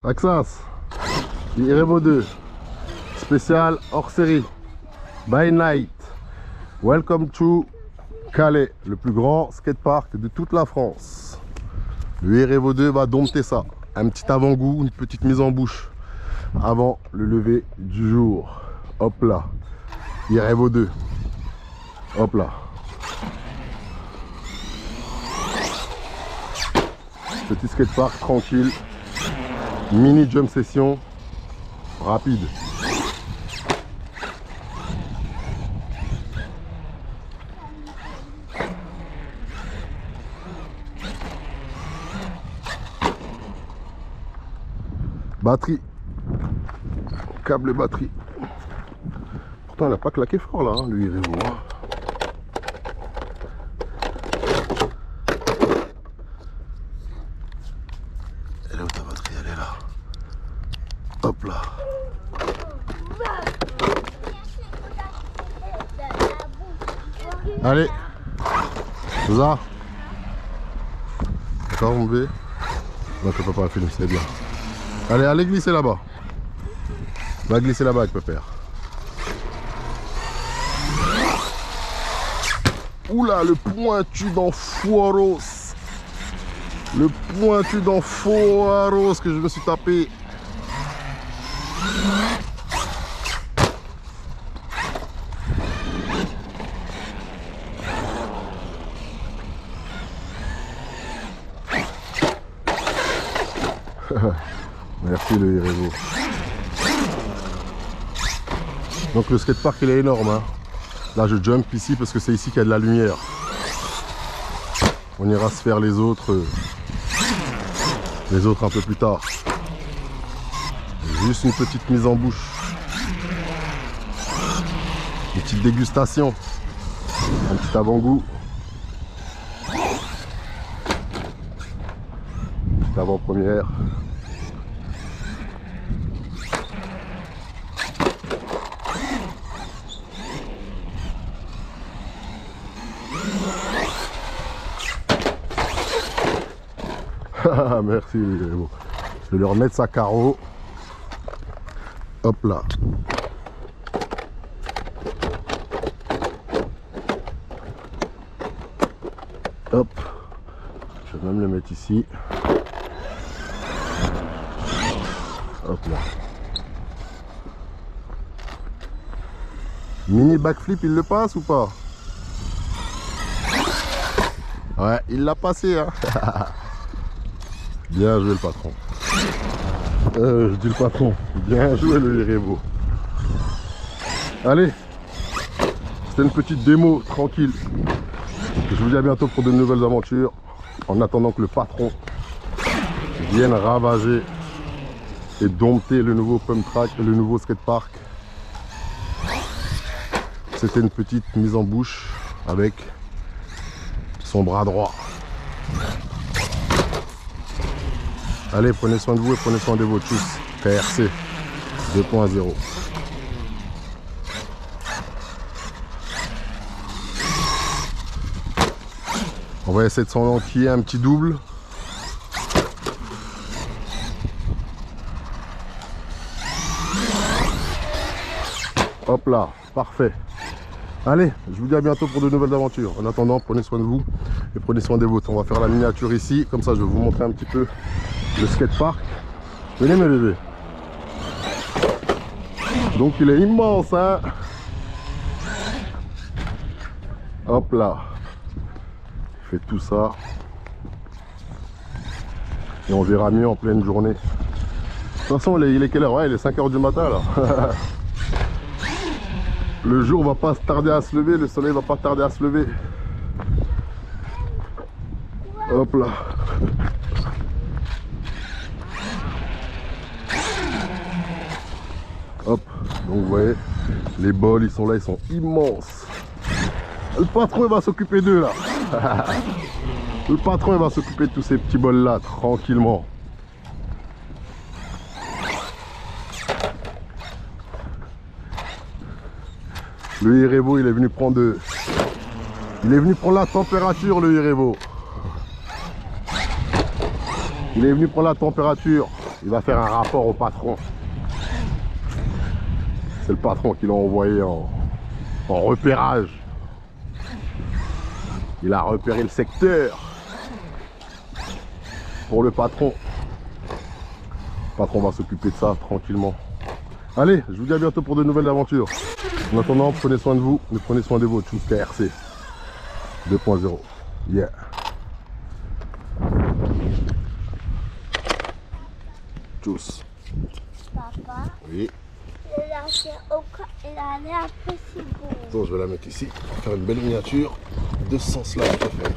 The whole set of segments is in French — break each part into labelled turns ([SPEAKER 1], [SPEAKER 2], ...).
[SPEAKER 1] Axas, Irevo 2, spécial hors série, by night. Welcome to Calais, le plus grand skatepark de toute la France. Le Irevo 2 va dompter ça. Un petit avant-goût, une petite mise en bouche avant le lever du jour. Hop là, Irevo 2. Hop là. Petit skatepark tranquille. Mini jump session rapide. Batterie. Câble batterie. Pourtant elle n'a pas claqué fort là, hein, lui Irevo. Elle est où ta batterie? Elle est là. Hop là. Allez. Ça. D'accord mon bébé? Non, tu peux pas filmer, c'est bien. Allez, allez glisser là-bas. Va glisser là-bas avec Pépère. Oula, le pointu d'Enfoiros. Le pointu d'Enfoiros que je me suis tapé. Merci le Irevo. Donc le skatepark il est énorme, hein. Là je jump ici parce que c'est ici qu'il y a de la lumière. On ira se faire les autres un peu plus tard. Juste une petite mise en bouche. Une petite dégustation. Un petit avant-goût. Petite avant-première. Merci Irevo. Je vais lui remettre sa carreau. Hop là. Hop. Je vais même le mettre ici. Hop là. Mini backflip, il le passe ou pas? Ouais, il l'a passé, hein. Bien joué le patron. Je dis le patron. Bien joué le Irevo. Allez. C'était une petite démo tranquille. Je vous dis à bientôt pour de nouvelles aventures. En attendant que le patron vienne ravager et dompter le nouveau pump track, le nouveau skatepark. C'était une petite mise en bouche avec son bras droit. Allez, prenez soin de vous et prenez soin de vos tous. KRC 2.0. On va essayer de s'en enquiller un petit double. Hop là, parfait. Allez, je vous dis à bientôt pour de nouvelles aventures. En attendant, prenez soin de vous et prenez soin des vôtres. On va faire la miniature ici, comme ça je vais vous montrer un petit peu le skatepark. Venez mes bébés. Donc il est immense, hein. Hop là. Il fait tout ça. Et on verra mieux en pleine journée. De toute façon, il est quelle heure? Ouais, il est 5 h du matin là. Le jour va pas tarder à se lever, le soleil va pas tarder à se lever. Hop là. Hop, donc vous voyez, les bols ils sont là, ils sont immenses. Le patron il va s'occuper d'eux là. Le patron il va s'occuper de tous ces petits bols là, tranquillement. Le Irevo il est venu prendre la température le Irevo. Il est venu prendre la température. il va faire un rapport au patron. C'est le patron qui l'a envoyé en repérage. Il a repéré le secteur pour le patron. Le patron va s'occuper de ça tranquillement. Allez, je vous dis à bientôt pour de nouvelles aventures. En attendant, prenez soin de vous et prenez soin des vôtres. Tchuss KRC 2.0. Yeah. Tchuss.
[SPEAKER 2] Papa,
[SPEAKER 1] Oui.
[SPEAKER 2] il a l'air un peu si beau.
[SPEAKER 1] Attends, je vais la mettre ici pour faire une belle miniature de ce sens-là. Je vais faire.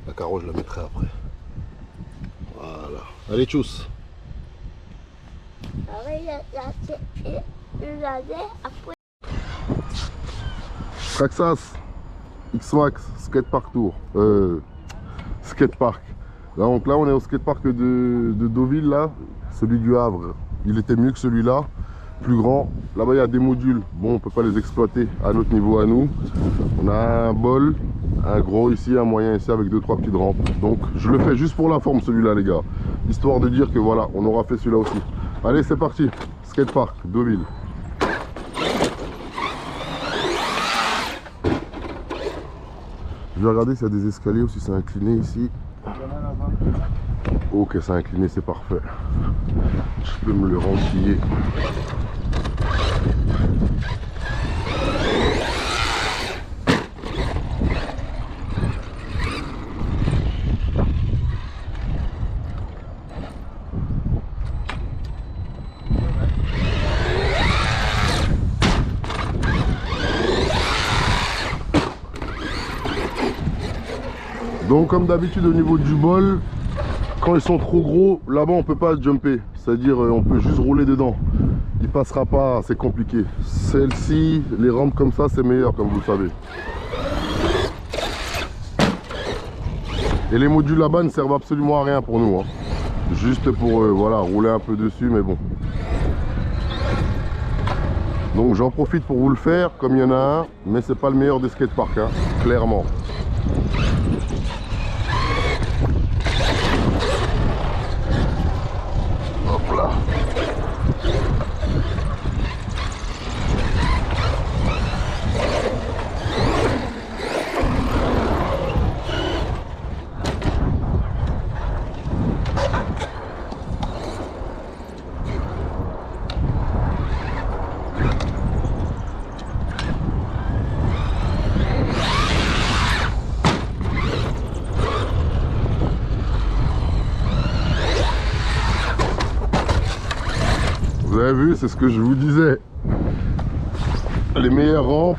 [SPEAKER 1] La carreau, je la mettrai après. Voilà. Allez, tchuss.
[SPEAKER 2] Il a l'air après.
[SPEAKER 1] Traxas X-Max Skatepark Tour. Skatepark. Là, donc là, on est au skatepark de Deauville, là. Celui du Havre. Il était mieux que celui-là. Plus grand. Là-bas, il y a des modules. Bon, on ne peut pas les exploiter à notre niveau à nous. On a un bol, un gros ici, un moyen ici avec 2-3 petites rampes. Donc, je le fais juste pour la forme, celui-là, les gars. Histoire de dire que voilà, on aura fait celui-là aussi. Allez, c'est parti. Skatepark Deauville. Je vais regarder s'il y a des escaliers ou si c'est incliné ici. Ok, c'est incliné, c'est parfait. Je peux me le rentiller. Donc comme d'habitude au niveau du bol, quand ils sont trop gros, là-bas on peut pas jumper, c'est-à-dire on peut juste rouler dedans. Il passera pas, c'est compliqué. Celle-ci, les rampes comme ça, c'est meilleur comme vous le savez. Et les modules là-bas ne servent absolument à rien pour nous, hein. Juste pour voilà, rouler un peu dessus, mais bon. Donc j'en profite pour vous le faire, comme il y en a un, mais c'est pas le meilleur des skateparks, hein, clairement. Hop là. Vous avez vu, c'est ce que je vous disais. Les meilleures rampes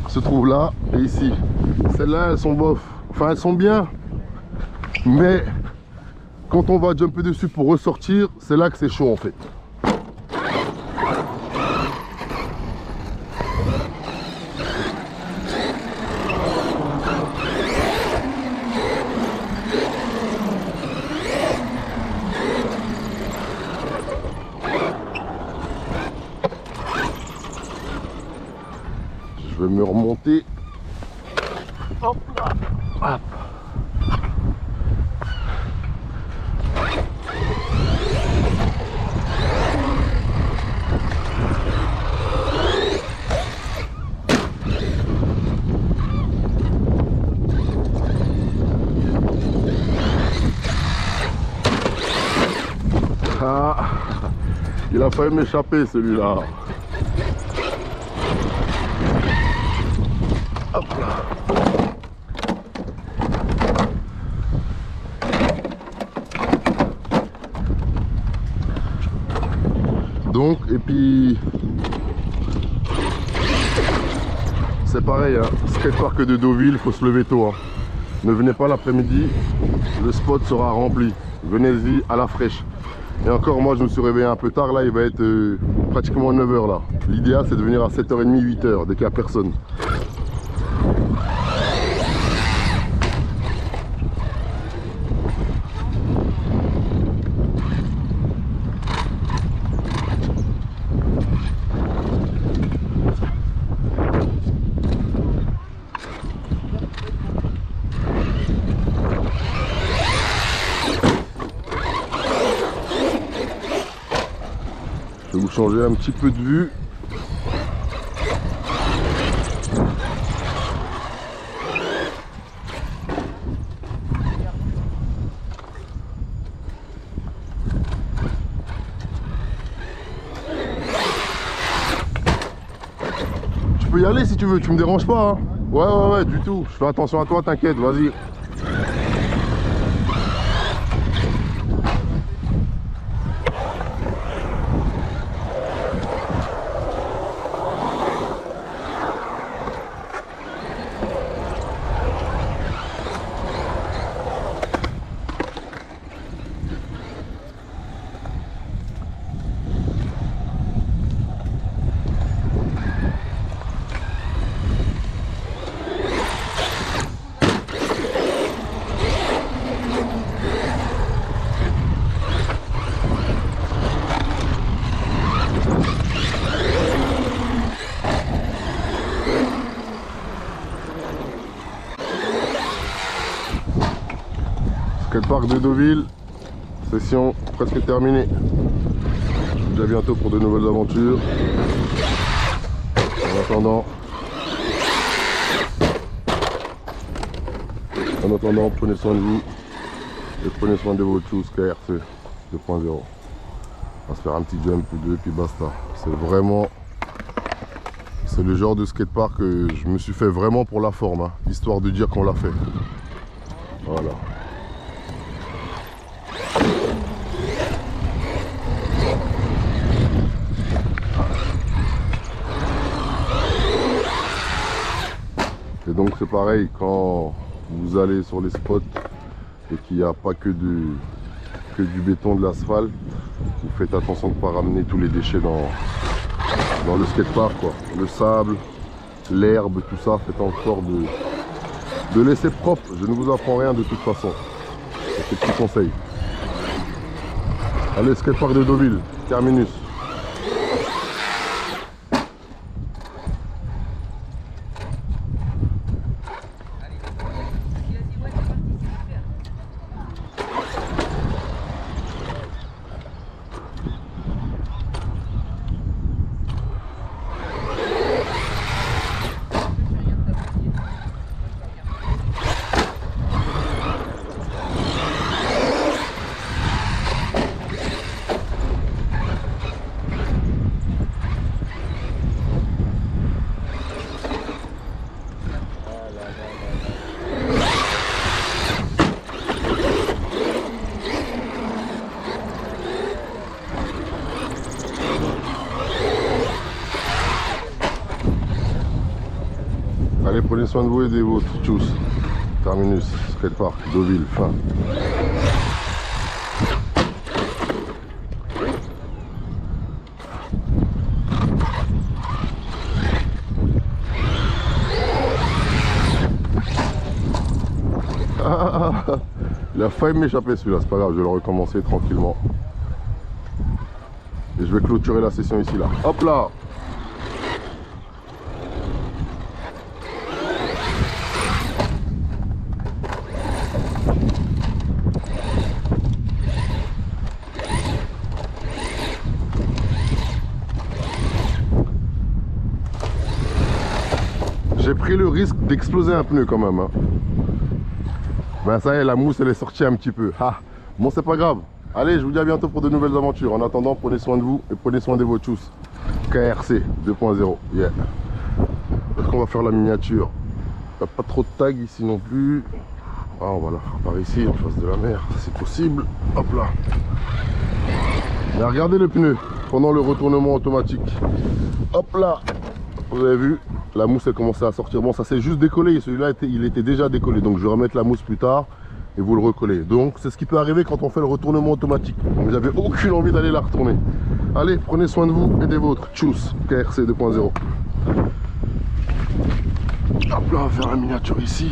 [SPEAKER 1] se trouvent là et ici. Celles-là, elles sont bof. Enfin, elles sont bien. Mais quand on va jumper dessus pour ressortir, c'est là que c'est chaud en fait. Je vais me remonter. Hop là. Hop. Ah, il a failli m'échapper celui-là. Hop là. Donc, et puis c'est pareil, hein, skatepark de Deauville, il faut se lever tôt, hein. Ne venez pas l'après-midi, le spot sera rempli. Venez-y à la fraîche. Et encore, moi je me suis réveillé un peu tard, là il va être pratiquement 9 h là. L'idéal c'est de venir à 7h30, 8 h dès qu'il n'y a personne. Je vais vous changer un petit peu de vue. Tu peux y aller si tu veux, tu me déranges pas hein. Ouais, du tout. Je fais attention à toi, t'inquiète, vas-y. Skatepark de Deauville, session presque terminée. Je vous dis à bientôt pour de nouvelles aventures. En attendant, prenez soin de vous et prenez soin de vos shoes KRC 2.0. On va se faire un petit jump ou deux puis basta. C'est le genre de skatepark que je me suis fait vraiment pour la forme, hein, histoire de dire qu'on l'a fait. Voilà. Et donc c'est pareil quand vous allez sur les spots et qu'il n'y a pas que du béton, de l'asphalte, vous faites attention de ne pas ramener tous les déchets dans le skatepark, quoi. Le sable, l'herbe, tout ça, faites en sorte de laisser propre. Je ne vous apprends rien de toute façon. C'est ce petit conseil. Allez, skatepark de Deauville, terminus. Allez, prenez soin de vous et des vôtres. Tchuss. Terminus, skatepark, Deauville, fin. Il a failli m'échapper celui-là, c'est pas grave, je vais le recommencer tranquillement. Et je vais clôturer la session ici là. Hop là! J'ai pris le risque d'exploser un pneu quand même. Hein. Ben ça y est, la mousse elle est sortie un petit peu. Ah, bon c'est pas grave. Allez, je vous dis à bientôt pour de nouvelles aventures. En attendant, prenez soin de vous et prenez soin de vos shoes. KRC 2.0. Yeah. Est-ce qu'on va faire la miniature? Il n'y a pas trop de tags ici non plus. Ah, on va la faire par ici, en face de la mer, c'est possible. Hop là. Mais regardez le pneu pendant le retournement automatique. Hop là. Vous avez vu, la mousse elle commençait à sortir. Bon, ça s'est juste décollé. Celui-là, il était déjà décollé. Donc, je vais remettre la mousse plus tard et vous le recollez. Donc, c'est ce qui peut arriver quand on fait le retournement automatique. Donc, j'avais aucune envie d'aller la retourner. Allez, prenez soin de vous et des vôtres. Tchuss, KRC 2.0. Hop là, on va faire la miniature ici.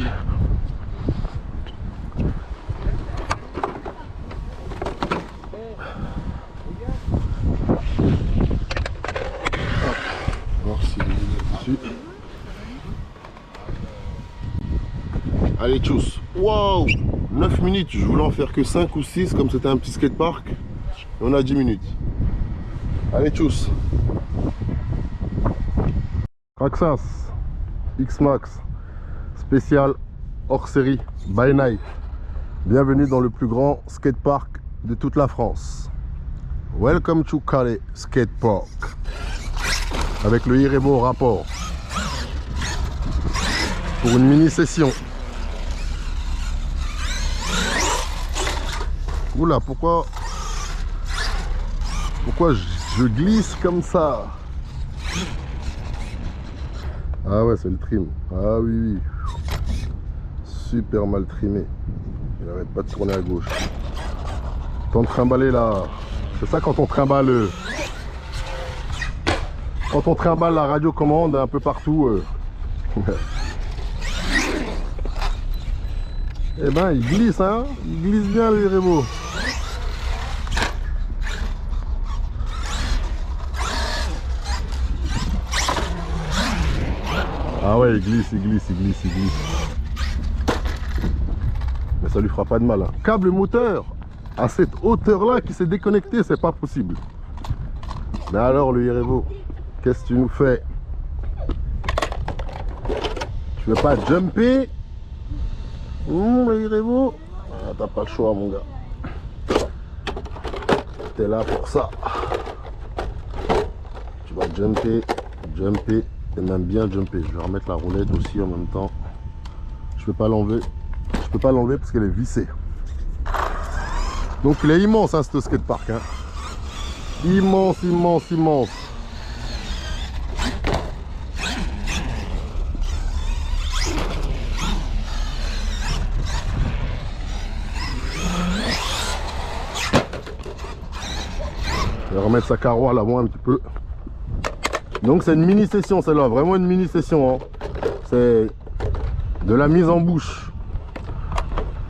[SPEAKER 1] Allez, tchuss. Waouh, 9 minutes. Je voulais en faire que 5 ou 6 comme c'était un petit skatepark. Et on a 10 minutes. Allez, tchuss. Traxxas X-Max spécial hors série by night. Bienvenue dans le plus grand skatepark de toute la France. Welcome to Calais Skate Park. Avec le Irebo rapport. Pour une mini session. Oula, pourquoi je glisse comme ça? Ah ouais, c'est le trim. Ah oui, oui. Super mal trimé. Il n'arrête pas de tourner à gauche. Temps de trimballer là. C'est ça quand on trimballe. Quand on trimballe la radiocommande un peu partout. Eh ben, il glisse, hein. Il glisse bien le Irebo. Ah ouais, il glisse. Mais ça lui fera pas de mal. Hein. Câble moteur à cette hauteur-là qui s'est déconnecté, c'est pas possible. Mais alors le Irebo, qu'est-ce que tu nous fais? Tu veux pas jumper? Le Irebo, ah, t'as pas le choix mon gars. T'es là pour ça. Tu vas jumper, et même bien jumper. Je vais remettre la roulette aussi en même temps. Je peux pas l'enlever. Je peux pas l'enlever parce qu'elle est vissée. Donc il est immense hein, ce skatepark. Hein. Immense. Je vais remettre sa carreau à l'avant un petit peu. Donc c'est une mini session celle-là, vraiment une mini session. Hein. C'est de la mise en bouche.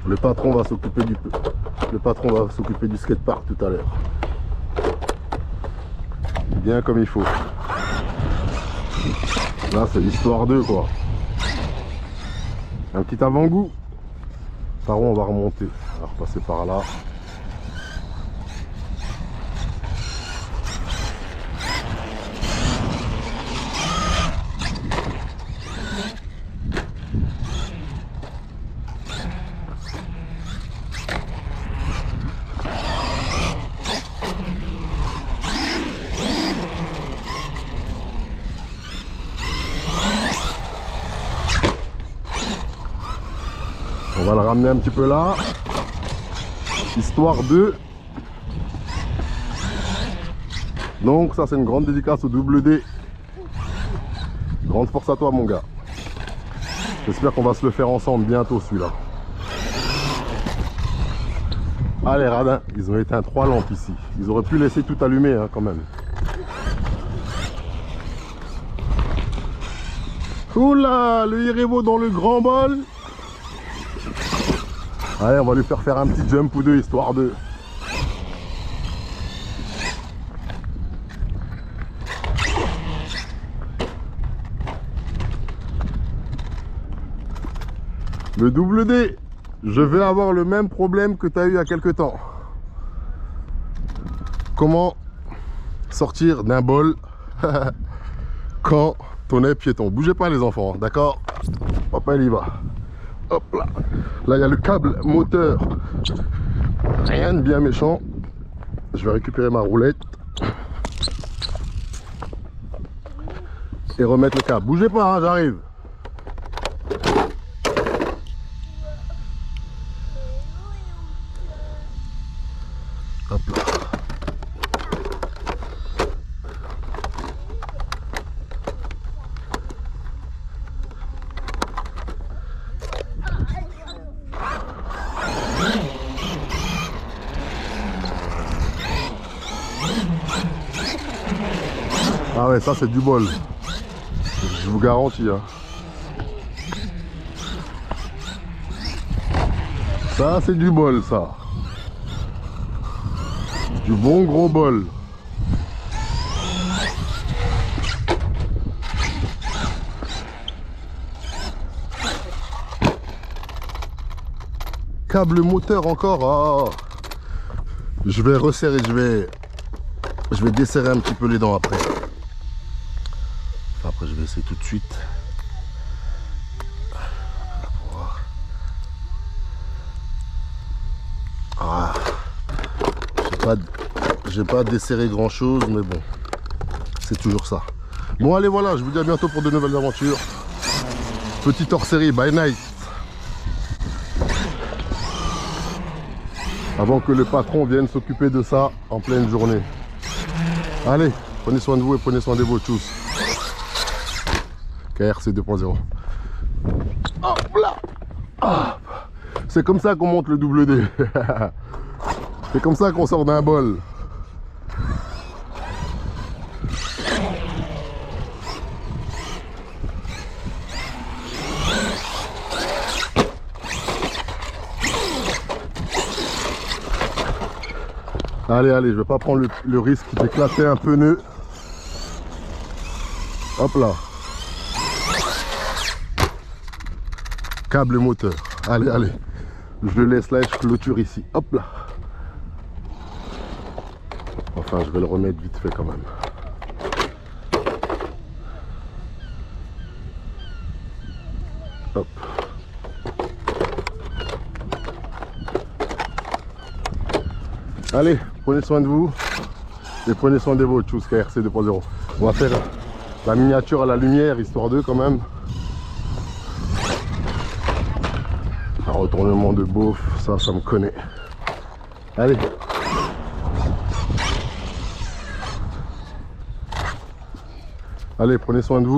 [SPEAKER 1] Le patron va s'occuper du skatepark tout à l'heure. Bien comme il faut. Là c'est l'histoire 2 quoi. Un petit avant-goût. Par où on va remonter? On va repasser par là. On va le ramener un petit peu là. Histoire 2. Donc ça c'est une grande dédicace au double D. Grande force à toi mon gars. J'espère qu'on va se le faire ensemble bientôt celui-là. Ah les radins, ils ont éteint 3 lampes ici. Ils auraient pu laisser tout allumer hein, quand même. Oula, le Irebo dans le grand bol. Allez, on va lui faire un petit jump ou deux, histoire de... Le double D, je vais avoir le même problème que tu as eu il y a quelques temps. Comment sortir d'un bol quand on est piéton? Bougez pas les enfants, hein, d'accord? Papa il y va. Hop là. Là il y a le câble moteur. Rien de bien méchant. Je vais récupérer ma roulette. Et remettre le câble. Bougez pas, hein, j'arrive. Hop là. Ah ouais, ça c'est du bol. Je vous garantis. Hein. Ça c'est du bol ça. Du bon gros bol. Câble moteur encore. Oh. Je vais resserrer, je vais Je vais desserrer un petit peu les dents après. Enfin, après, je vais essayer tout de suite. Ah, j'ai pas desserré grand chose, mais bon, c'est toujours ça. Bon, allez, voilà, je vous dis à bientôt pour de nouvelles aventures. Petite hors-série, bye night. Avant que le patron vienne s'occuper de ça en pleine journée. Allez, prenez soin de vous et prenez soin de vos tchuss. KRC 2.0. Hop là. Ah. C'est comme ça qu'on monte le double D. C'est comme ça qu'on sort d'un bol. Allez, allez, je vais pas prendre le risque d'éclater un pneu. Hop là. Câble moteur. Allez, allez. Je le laisse là et je clôture ici. Hop là. Enfin, je vais le remettre vite fait quand même. Hop. Allez, prenez soin de vous et prenez soin de vos tchuss KRC 2.0. On va faire la miniature à la lumière, histoire d'eux quand même. Un retournement de beauf, ça me connaît. Allez. Allez, prenez soin de vous.